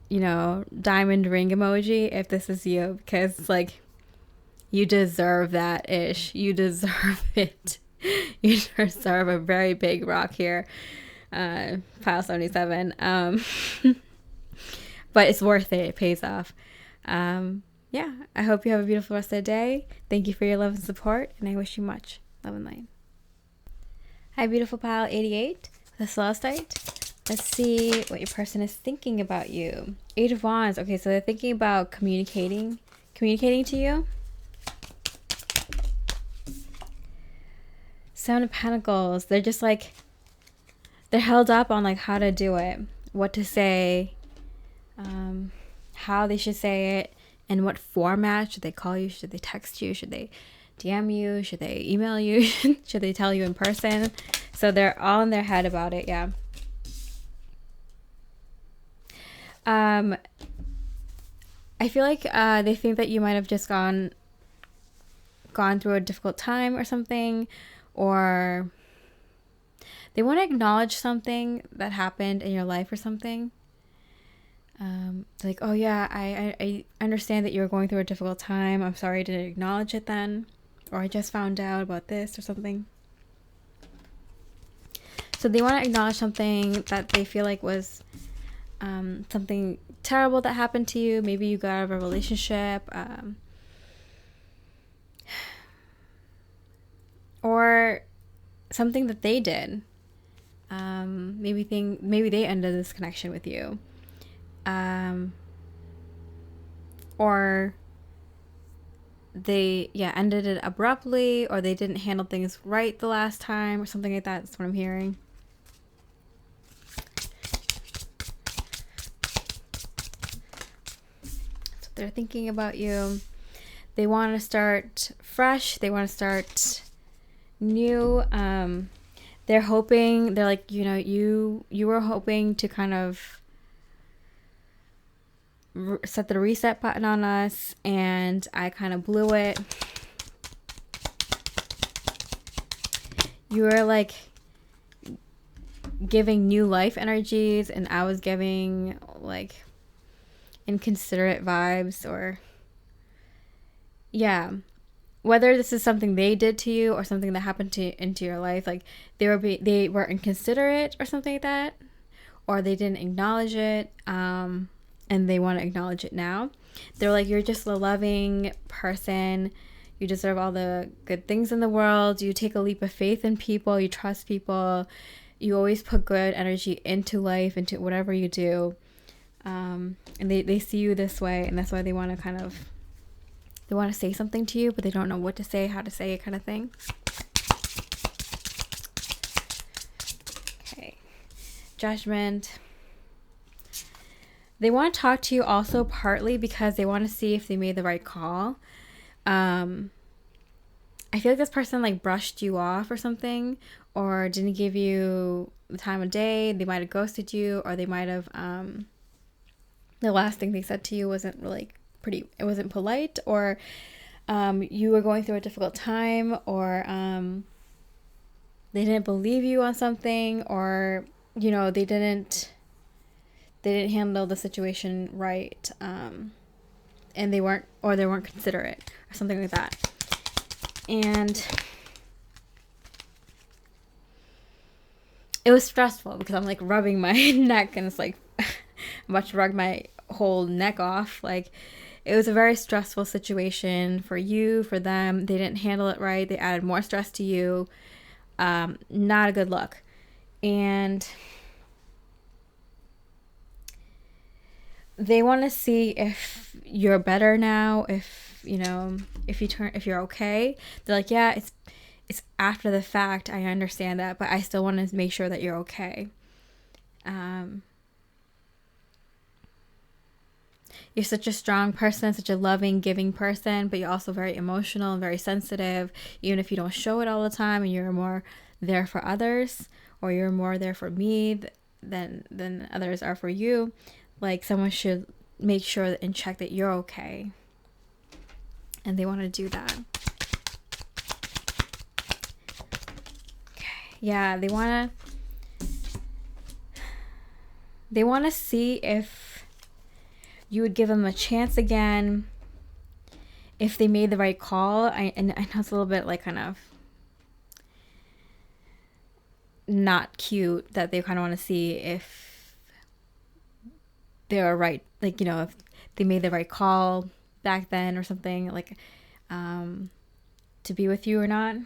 you know, diamond ring emoji if this is you, because like you deserve that ish. You deserve it. You deserve a very big rock here. Pile 77. But it's worth it. It pays off. Yeah, I hope you have a beautiful rest of the day. Thank you for your love and support, and I wish you much love and light. Hi, beautiful pile 88, the Sodalite. Let's see what your person is thinking about you. 8 of Wands. Okay, so they're thinking about communicating to you. 7 of Pentacles. They're just like, they're held up on like how to do it, what to say, how they should say it, and what format. Should they call you? Should they text you? Should they DM you? Should they email you? Should they tell you in person? So they're all in their head about it. Yeah. I feel like they think that you might have just gone through a difficult time or something, or they want to acknowledge something that happened in your life or something. Like, oh yeah, I understand that you were going through a difficult time. I'm sorry I didn't acknowledge it then, or I just found out about this or something. So they want to acknowledge something that they feel like was something terrible that happened to you. Maybe you got out of a relationship, or something that they did. Maybe they ended this connection with you, or they ended it abruptly, or they didn't handle things right the last time, or something like that. That's what I'm hearing. They're thinking about you. They want to start fresh. They want to start new. They're hoping, they're like, you know, you were hoping to kind of set the reset button on us, and I kind of blew it. you were like giving new life energies, and I was giving like inconsiderate vibes, or yeah, whether this is something they did to you or something that happened to into your life, like they were inconsiderate or something like that, or they didn't acknowledge it, and they want to acknowledge it now. They're like, you're just a loving person, you deserve all the good things in the world, you take a leap of faith in people, you trust people, you always put good energy into life, into whatever you do, and they see you this way, and that's why they want to say something to you, but they don't know what to say, how to say it, kind of thing. Okay. Judgment. They want to talk to you also partly because they want to see if they made the right call. I feel like this person like brushed you off or something, or didn't give you the time of day. They might have ghosted you, or they might have the last thing they said to you wasn't really it wasn't polite, or you were going through a difficult time, or they didn't believe you on something, or they didn't handle the situation right, and they weren't considerate or something like that. And it was stressful because I'm like rubbing my neck, and it's like I'm about to rub my whole neck off. Like, it was a very stressful situation for you, for them. They didn't handle it right. They added more stress to you. Not a good look. And they want to see if you're better now, if you're okay. They're like, yeah, it's after the fact, I understand that, but I still want to make sure that you're okay. You're such a strong person, such a loving, giving person, but you're also very emotional and very sensitive, even if you don't show it all the time, and you're more there for others, or you're more there for me than others are for you. Like, someone should make sure and check that you're okay. And they want to do that. Okay. Yeah, they want to see if you would give them a chance again, if they made the right call. And I know it's a little bit like kind of not cute that they kind of want to see if they were right, like, if they made the right call back then or something, like to be with you or not.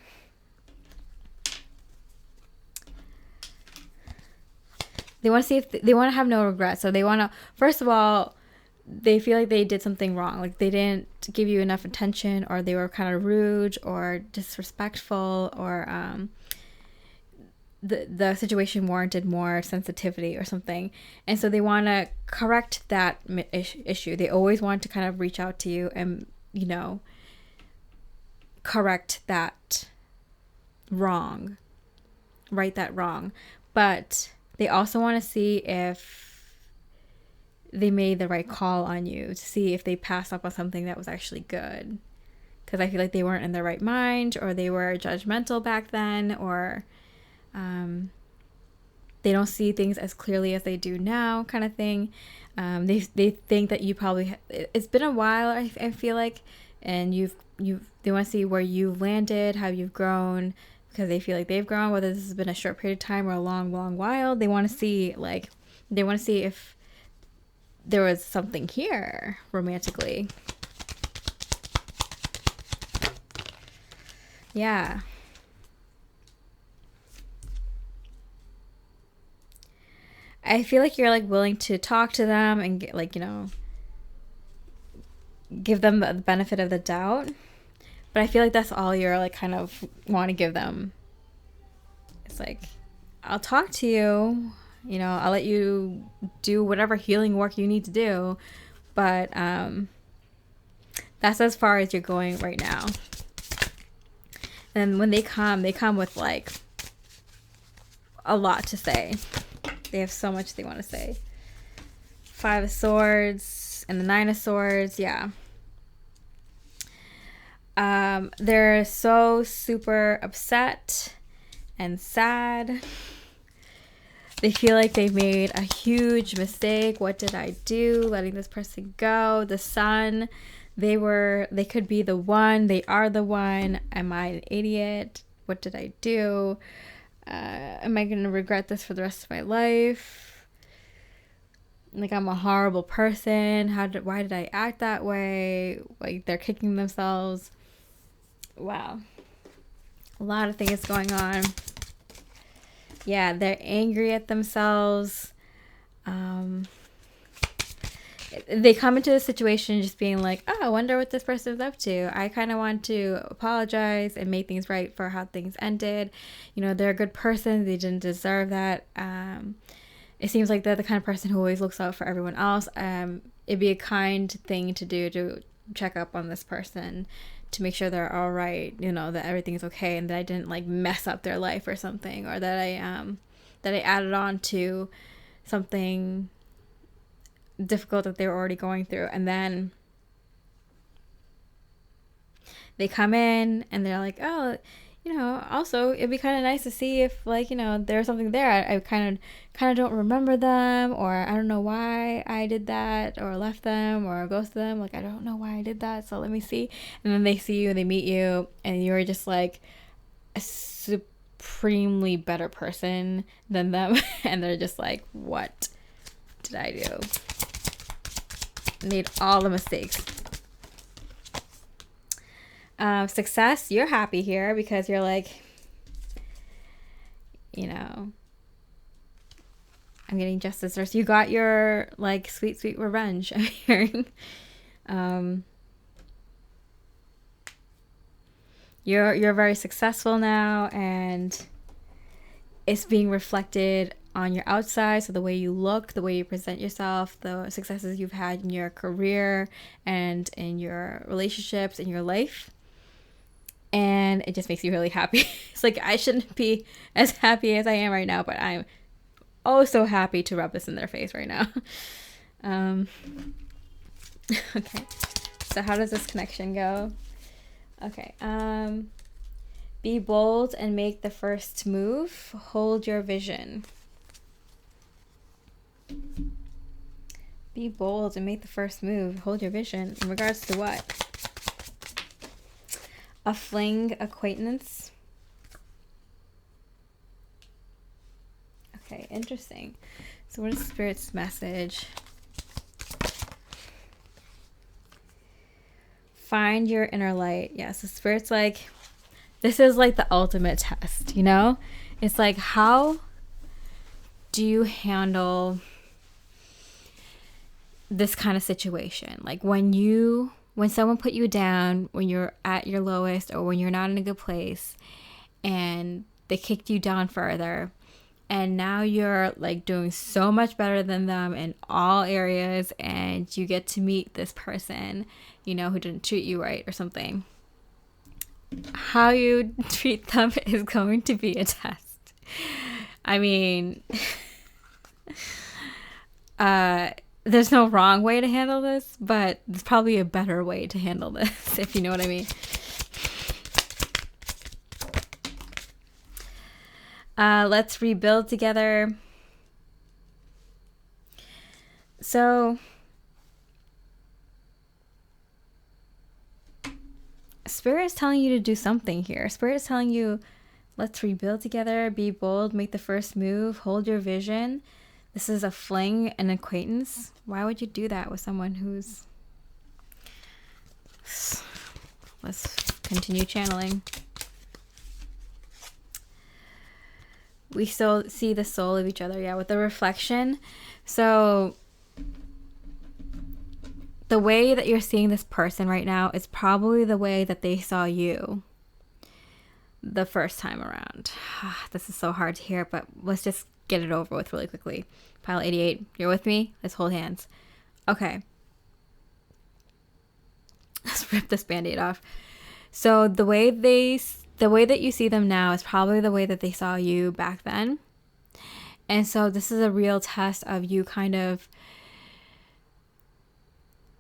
They want to see if they want to have no regrets. So they want to, first of all, they feel like they did something wrong, like they didn't give you enough attention, or they were kind of rude or disrespectful, or the situation warranted more sensitivity or something. And so they want to correct that issue. They always want to kind of reach out to you and correct that wrong, right that wrong. But they also want to see if they made the right call on you, to see if they passed up on something that was actually good. Because I feel like they weren't in their right mind, or they were judgmental back then, or they don't see things as clearly as they do now, kind of thing. They think that you probably it's been a while, I feel like, and they want to see where you've landed, how you've grown, because they feel like they've grown, whether this has been a short period of time or a long while. They want to see if there was something here romantically. Yeah. I feel like you're like willing to talk to them and get, like, give them the benefit of the doubt. But I feel like that's all you're like kind of want to give them. It's like, I'll talk to you, I'll let you do whatever healing work you need to do. But that's as far as you're going right now. And when they come with like a lot to say. They have so much they want to say. 5 of Swords and the 9 of Swords. Yeah. They're so super upset and sad. They feel like they've made a huge mistake. What did I do? Letting this person go. The Sun, they could be the one. They are the one. Am I an idiot? What did I do? Am I going to regret this for the rest of my life? Like, I'm a horrible person. Why did I act that way? Like, they're kicking themselves. Wow. A lot of things going on. Yeah, they're angry at themselves. They come into the situation just being like, oh, I wonder what this person's up to. I kind of want to apologize and make things right for how things ended. You know, they're a good person. They didn't deserve that. It seems like they're the kind of person who always looks out for everyone else. It'd be a kind thing to do to check up on this person to make sure they're all right, you know, that everything's okay and that I didn't like mess up their life or something, or that I added on to something difficult that they were already going through. And then they come in and they're like, oh, you know, also it'd be kind of nice to see if, like, you know, there's something there. I kind of don't remember them, or I don't know why I did that, or left them, or ghosted them. Like, I don't know why I did that, so let me see. And then they see you, they meet you, and you're just like a supremely better person than them. And they're just like, what did I do? Made all the mistakes. Success, you're happy here because you're like, you know, I'm getting justice. Or so you got your like sweet revenge. I'm hearing. You're very successful now, and it's being reflected on your outside. So the way you look, the way you present yourself, the successes you've had in your career and in your relationships, in your life. And it just makes you really happy. It's like, I shouldn't be as happy as I am right now, but I'm oh so happy to rub this in their face right now. Okay, so how does this connection go? Okay, be bold and make the first move. Hold your vision. Be bold and make the first move. Hold your vision. In regards to what? A fling acquaintance. Okay, interesting. So what is Spirit's message? Find your inner light. Yeah, so Spirit's like, this is like the ultimate test, you know? It's like, how do you handle this kind of situation? Like when someone put you down, when you're at your lowest, or when you're not in a good place, and they kicked you down further, and now you're like doing so much better than them in all areas, and you get to meet this person, you know, who didn't treat you right or something. How you treat them is going to be a test. I mean, there's no wrong way to handle this, but there's probably a better way to handle this, if you know what I mean. Let's rebuild together. So, Spirit is telling you to do something here. Spirit is telling you, let's rebuild together, be bold, make the first move, hold your vision. This is a fling, an acquaintance. Why would you do that with someone who's... Let's continue channeling. We still see the soul of each other, yeah, with the reflection. So the way that you're seeing this person right now is probably the way that they saw you the first time around. This is so hard to hear, but let's just get it over with really quickly. Pile 88, you're with me? Let's hold hands. Okay. Let's rip this Band-Aid off. So the way that you see them now is probably the way that they saw you back then. And so this is a real test of you kind of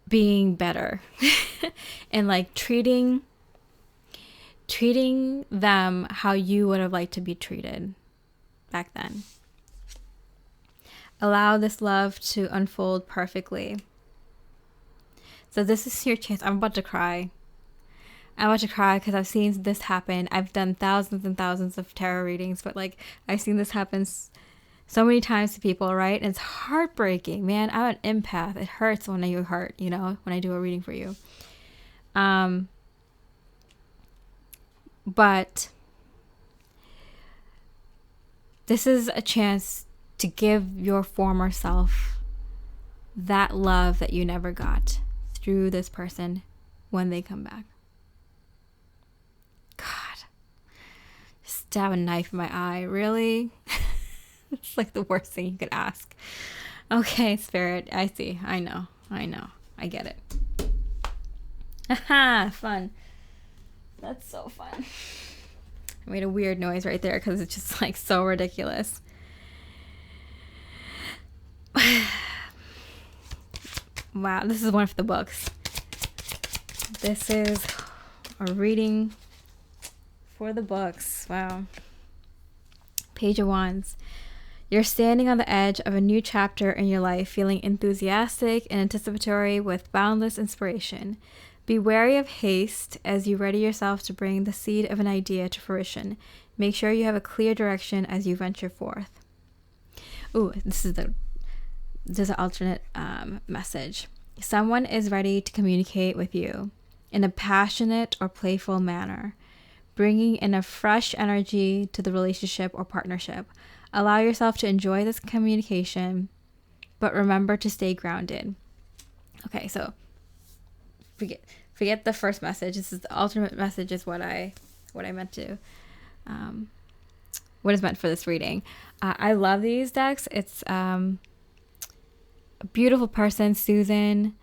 being better and like treating treating them how you would have liked to be treated back then. Allow this love to unfold perfectly. So this is your chance. I'm about to cry. I'm about to cry because I've seen this happen. I've done thousands and thousands of tarot readings, but like I've seen this happen so many times to people, right? And it's heartbreaking, man. I'm an empath. It hurts when you hurt, you know, when I do a reading for you. But this is a chance to give your former self that love that you never got through this person when they come back. God, stab a knife in my eye, really? It's like the worst thing you could ask. Okay, Spirit, I see. I know. I get it. Haha, fun. That's so fun. I made a weird noise right there because it's just like so ridiculous. Wow, this is one of the books. This is a reading for the books. Wow. Page of Wands. You're standing on the edge of a new chapter in your life, feeling enthusiastic and anticipatory with boundless inspiration. Be wary of haste as you ready yourself to bring the seed of an idea to fruition. Make sure you have a clear direction as you venture forth. Ooh, this is an alternate message. Someone is ready to communicate with you in a passionate or playful manner, bringing in a fresh energy to the relationship or partnership. Allow yourself to enjoy this communication, but remember to stay grounded. Okay, so forget the first message. This is the alternate message is what I meant to what is meant for this reading. I love these decks. It's a beautiful person, Susan,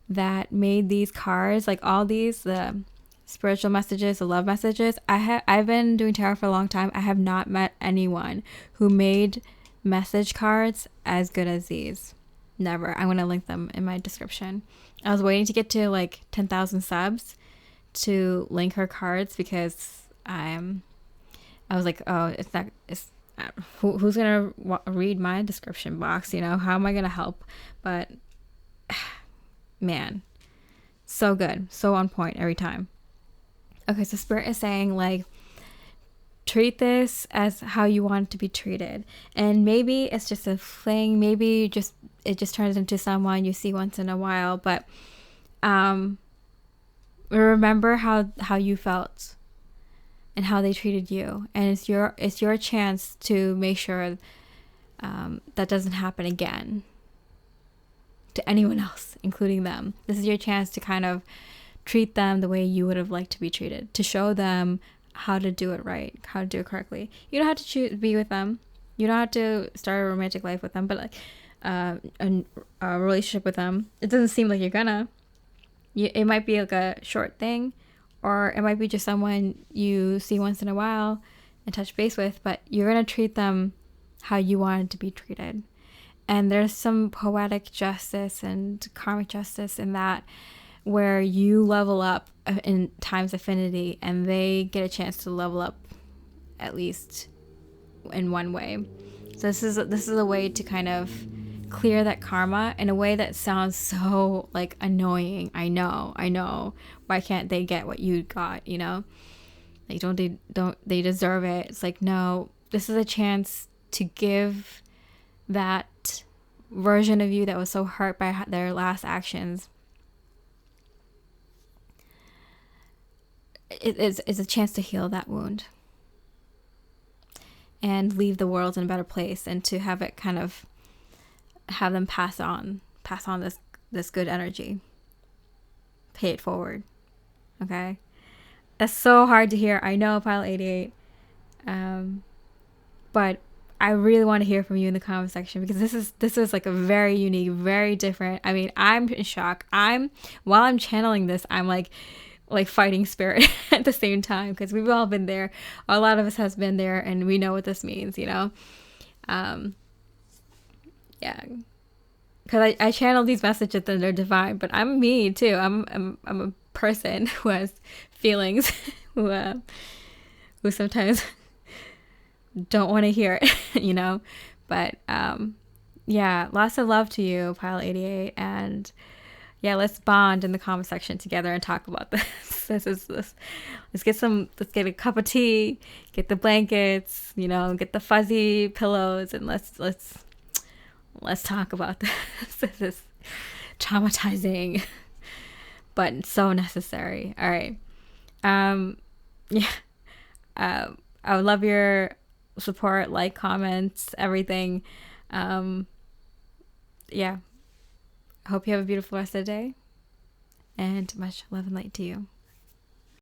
that made these cards, like all these, the spiritual messages, the love messages. I've been doing tarot for a long time. I have not met anyone who made message cards as good as these. Never. I'm going to link them in my description. I was waiting to get to like 10,000 subs to link her cards because I was like, oh, who's going to read my description box? You know, how am I going to help? But man, so good. So on point every time. Okay, so Spirit is saying like, treat this as how you want it to be treated. And maybe it's just a fling. Maybe it just turns into someone you see once in a while. But remember how you felt and how they treated you. And it's your chance to make sure that doesn't happen again to anyone else, including them. This is your chance to kind of treat them the way you would have liked to be treated, to show them how to do it right, how to do it correctly. You don't have to be with them. You don't have to start a romantic life with them, but like a relationship with them. It doesn't seem like you're gonna. It might be like a short thing, or it might be just someone you see once in a while and touch base with, but you're gonna treat them how you wanted to be treated. And there's some poetic justice and karmic justice in that, where you level up in time's affinity and they get a chance to level up at least in one way. So this is a way to kind of clear that karma in a way that sounds so like annoying. I know. Why can't they get what you got, you know? Like don't they deserve it? It's like, no, this is a chance to give that version of you that was so hurt by their last actions. It's a chance to heal that wound and leave the world in a better place, and to have it kind of have them pass on this good energy, pay it forward. Okay, that's so hard to hear. I know, Pile 88, but I really want to hear from you in the comment section, because this is like a very unique, very different. I mean, I'm in shock. While I'm channeling this, I'm like fighting Spirit at the same time, because we've all been there. A lot of us has been there, and we know what this means, you know. Yeah, because I channel these messages and they're divine, but I'm me too. I'm person who has feelings, who sometimes don't want to hear it, you know. But yeah, lots of love to you, Pile 88, and yeah, let's bond in the comment section together and talk about this. Let's get a cup of tea, get the blankets, you know, get the fuzzy pillows, and let's talk about this. This is traumatizing, but so necessary. All right. Yeah. I would love your support, like, comments, everything. Yeah. I hope you have a beautiful rest of the day, and much love and light to you.